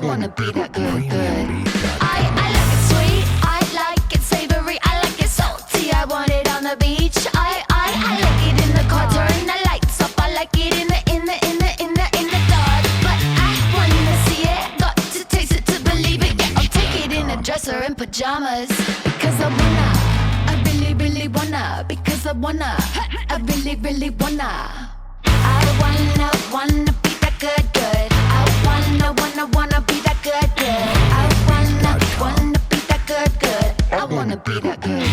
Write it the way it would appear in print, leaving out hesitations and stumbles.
wanna be that good, good. I like it sweet, I like it savory, I like it salty, I want it on the beach. I like it in the car, turn the lights up, I like it in the dark. But I wanna see it, got to taste it to believe it. Yeah, I'll take it in a dress or in pajamas. Because I wanna, I really wanna. Because I wanna, I really wanna. I wanna be that good, good. I wanna be that good, good. I wanna be that good, good. I wanna be that good.